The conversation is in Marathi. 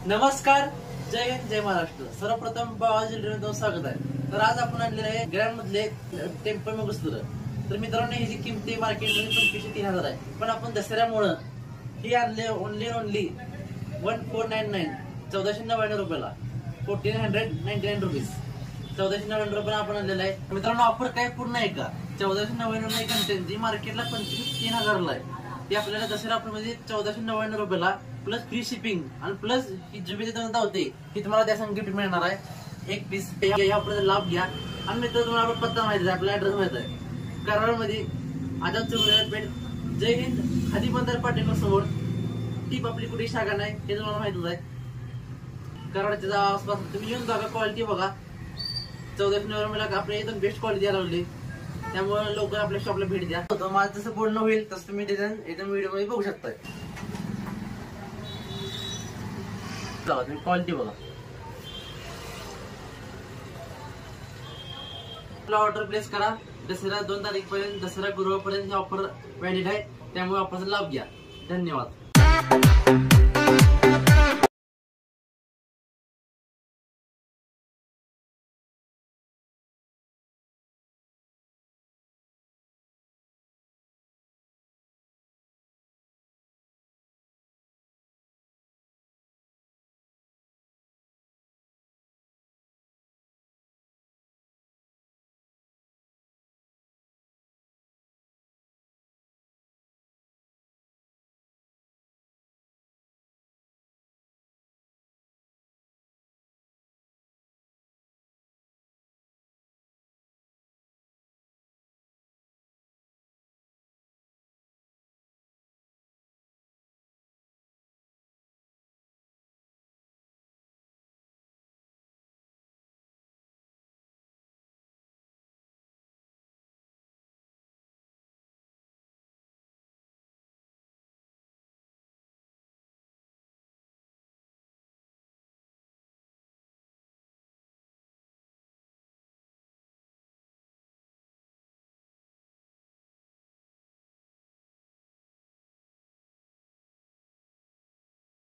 नमस्कार, जय हिंद, जय महाराष्ट्र। सर्वप्रथम बाबाजी ज्वेलरीमध्ये स्वागत आहे। तर आज आपण आणलेले आहे ग्रँड मधले टेम्पल मंगळसूत्र। तर मित्रांनो, ही जी किंमत मार्केटमध्ये 25,000 आहे, पण आपण दसऱ्यामुळे ही आणले ओनली 1499 1499 रुपयाला, 1499 रुपीज, 1499 रुपयाला आपण आणलेला आहे। मित्रांनो, ऑफर काय पूर्ण आहे का? 1499 कंटेंट जी मार्केटला 25,000 आहे, ती आपल्याला दसरा ऑफर मध्ये 1499 रुपयाला प्लस फ्री शिपिंग आणि प्लस जी होते ही तुम्हाला त्या संग गिफ्ट मिळणार आहे। एक पीस ऑफरचा लाभ घ्या। आणि मित्र, तुम्हाला पत्ता माहिती आहे, आपला ऍड्रेस माहित आहे, कराडमध्ये आझाद चौक पेठ, जय हिंद, खादी बंदर पाटील समोर। टीप आपली कुठे शाखा नाही हे तुम्हाला माहितच आहे। कराडच्या आसपास तुम्ही येऊन बघा, क्वालिटी बघा। 1499 आपल्या एकदम बेस्ट क्वालिटी द्यायला लागली, त्यामुळे लवकर आपल्या शॉपला भेट द्या। माझं जसं बोलणं होईल तसं तुम्ही डिझाईन एकदम व्हिडिओ मध्ये बघू शकता। तुम्ही क्वालिटी बघा। ऑर्डर प्लेस करा। दसरा 2 तारीखपर्यंत, दसरा गुरुवारपर्यंत ही ऑफर व्हॅलिड आहे, त्यामुळे ऑफरचा लाभ घ्या। धन्यवाद।